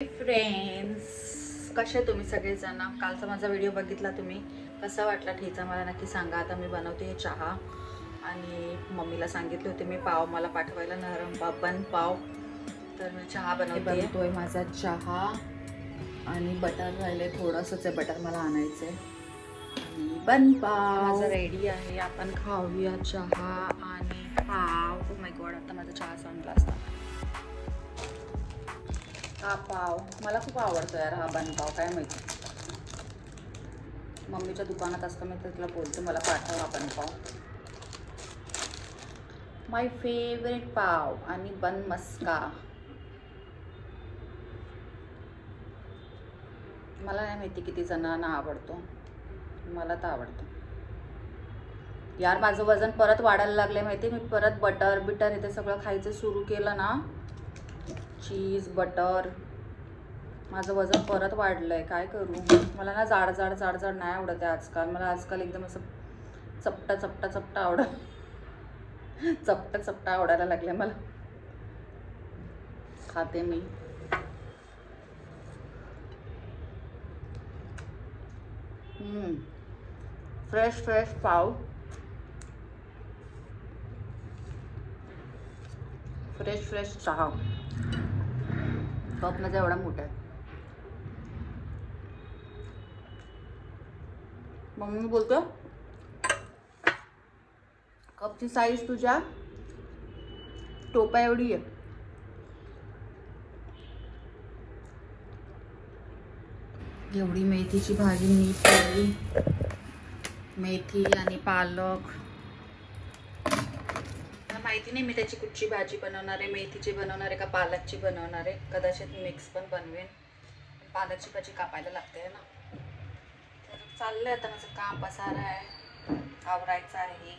Friends, कसे तुम्ही सगळेजण? कालचा माझा व्हिडिओ बघितला तुम्ही, कसा वाटला ठेचा मला नक्की सांगा. आता मी बनवते चहा आणि मम्मीला सांगितले होते मी पाव मला पाठवायला, नरम बन पाव. तर मी चहा बनवतोय. माझा चहा आणि बटर राहिले, थोडंसंच आहे बटर मला आणायचं आहे. आणि बन पाव माझा रेडी आहे. आपण खाऊया चहा आणि पाव. ओ माय गॉड, आता माझा चहा संपला असता. हा पाव मला खूप आवडतो यार, हा बन पाव. काय माहिती, मम्मीच्या दुकानात असतं मी तर तिला बोलते मला पाठव हा बन पाव. माय फेवरेट पाव आणि बन मस्का. मला नाही माहिती किती जणांना आवडतो, मला तर आवडतो यार. माझं वजन परत वाढायला लागले माहिती. मी परत बटर बिटर हे ते सगळं खायचं सुरू केलं ना, चीज बटर. माझं वजन परत वाढलंय, काय करू. मला ना जाड जाड जाड जाड नाही आवडत आहे आजकाल. मला आजकाल एकदम असं चपटा चपटा चपटा चपटा चपटा आवडायला लागले मला. खाते मी. फ्रेश फ्रेश पाव, फ्रेश फ्रेश चहा. कप माझा एवढा मोठा आहे. मम्मी बोलतो कपची साईज तुझ्या टोपा एवढी आहे. एवढी मेथीची भाजी मी केली. मेथी आणि पालक. मला माहिती नाही मी त्याची कुठची भाजी बनवणार आहे, मेथीची बनवणार आहे का पालकची बनवणार आहे. कदाचित मिक्स पण बनवेन. पालकची भाजी कापायला लागते ना. तर चाललंय आता माझं काम. पसारा आहे, आवरायचं आहे,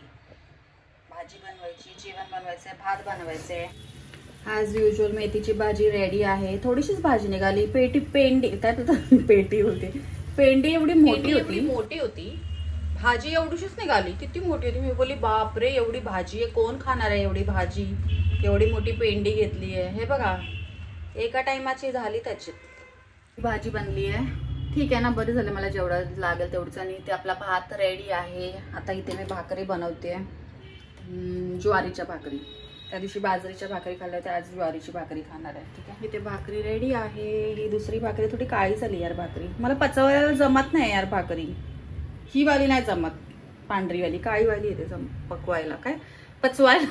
भाजी बनवायची, जेवण बनवायचं आहे, भात बनवायचं आहे. ॲज युजल मेथीची भाजी रेडी आहे. थोडीशीच भाजी निघाली. पेंडी त्यात पेटी होती, पेंडी एवढी मोठी होती. भाजी एवढीशीच निघाली, किती मोठी होती. मी बोलली बापरे एवढी भाजी आहे, कोण खाणार आहे एवढी भाजी. एवढी मोठी पेंडी घेतली आहे. हे बघा, एका टायमाची झाली त्याची भाजी बनली आहे. ठीक आहे ना, बरं झालं. मला जेवढं लागेल तेवढंच. आणि ते आपला भात रेडी आहे. आता इथे मी भाकरी बनवते, ज्वारीच्या भाकरी. त्या दिवशी बाजरीच्या भाकरी खाल्ल्या, तर आज ज्वारीची भाकरी खाणार आहे. ठीक आहे, इथे भाकरी रेडी आहे. ही दुसरी भाकरी थोडी काळी झाली यार भाकरी. मला पचवायला जमत नाही यार भाकरी. ही वाली नाही जमत, पांढरीवाली. काळीवाली येते पकवायला, काय पचवायला.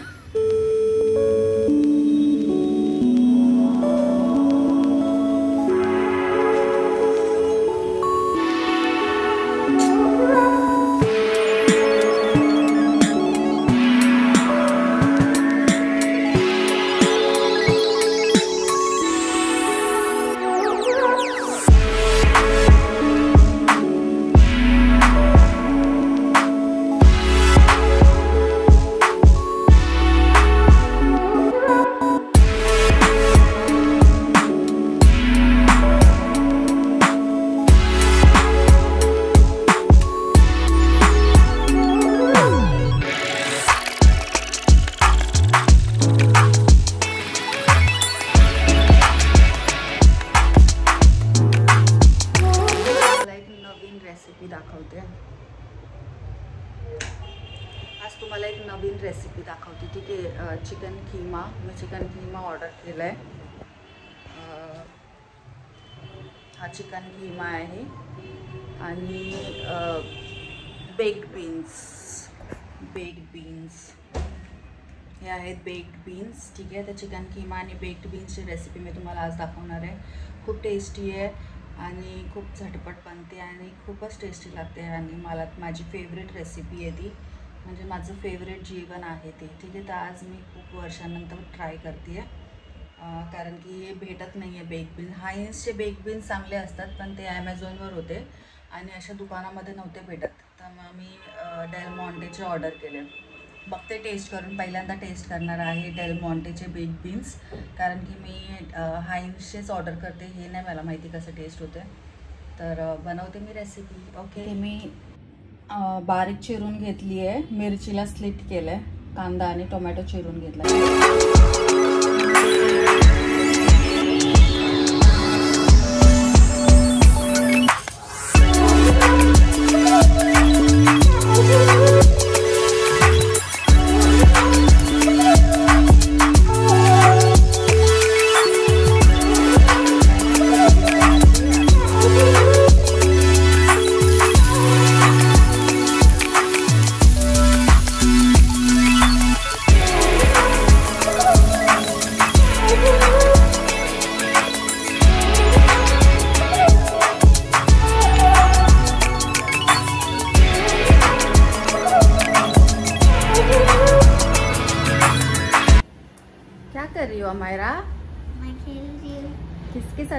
दाखवते आज तुम्हाला एक नवीन रेसिपी दाखवते. ठीक आहे, चिकन कीमा. मी चिकन कीमा ऑर्डर केला आहे. हा चिकन कीमा आहे. आणि बेक्ड बीन्स हे आहेत, बेक्ड बीन्स. ठीक आहे, तर चिकन कीमा आणि बेक्ड बीन्सची रेसिपी मी तुम्हाला आज दाखवणार आहे. खूप टेस्टी आहे आणि खूप झटपट बनते आणि खूपच टेस्टी लागते. आणि मला माझी फेवरेट रेसिपी आहे ती, म्हणजे माझं फेवरेट जेवण आहे ते. ठीक आहे, तर आज मी खूप वर्षानंतर ट्राय करते आहे. कारण की हे भेटत नाही आहे बेक बीन्स. हायन्सचे बेक बीन्स चांगले असतात, पण ते ॲमेझॉनवर होते आणि अशा दुकानामध्ये नव्हते भेटत. तर मग मी डेल मॉन्टेचे ऑर्डर केले. बघते टेस्ट करून, पहिल्यांदा टेस्ट करणार आहे डेल मॉन्टेचे बेक बीन्स. कारण की मी हायन्सचेच ऑर्डर करते, हे नाही मला माहिती कसं टेस्ट होते. तर बनवते मी रेसिपी. ओके, मी बारीक चिरून घेतली आहे. मिरचीला स्लिट केलं आहे. कांदा आणि टोमॅटो चिरून घेतला.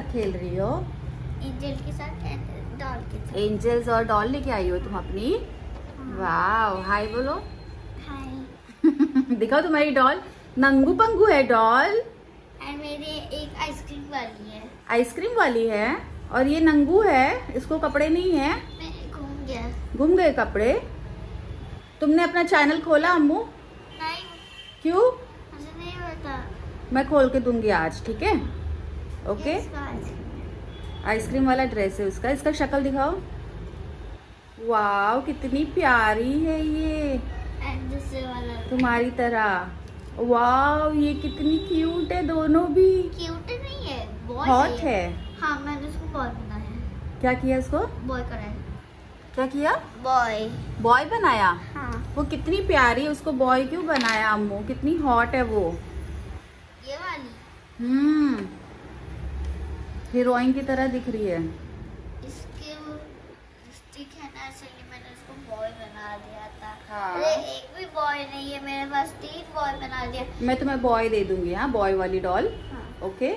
साथ खेल रही हो? एंजल के साथ, डॉल के साथ। एंजल्स और डॉल लेके आई हो तुम अपनी? वाह, हाय बोलो। हाय। दिखाओ तुम्हारी डॉल। नंगू पंगू है डॉल। और मेरे एक आइसक्रीम वाली है। आइसक्रीम वाली है और ये नंगू है, इसको कपड़े नहीं है। मैं घूम गया। घूम गए कपड़े। तुमने अपना चैनल खोला अम्मू? नहीं, क्यों? मुझे नहीं पता। मैं खोल के दूंगी आज, ठीक है? ओके। आइसक्रीम वाला ड्रेस है उसका। इसका शक्ल दिखाओ। वाव, कितनी प्यारी है ये, दूसरे वाला तुम्हारी तरह। वाव, ये कितनी क्यूट है, दोनों भी। क्यूट नहीं है, बॉय हॉट है। हाँ, मैंने उसको बॉय बनाया। क्या किया इसको? बॉय कराया। क्या किया? बॉय। बॉय बनाया। हाँ। वो कितनी प्यारी है, उसको बॉय क्यों बनाया अम्मू? कितनी हॉट है वो। ये वाली हीरोइन की तरह दिख रही है। इसके स्टिक है ना, इसलिए मैंने उसको बॉय बना दिया था। हाँ। अरे एक भी बॉय नहीं है मेरे पास, 3 बॉय बना दिया। मैं तुम्हें बॉय दे दूंगी। हाँ, बॉय वाली डॉल। हाँ। ओके,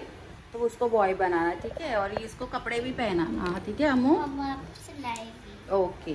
तो उसको बॉय बनाना, ठीक है? और ये इसको कपड़े भी पहनाना, ठीक है अम्मू? मम्मा आपसे लाएगी। ओके।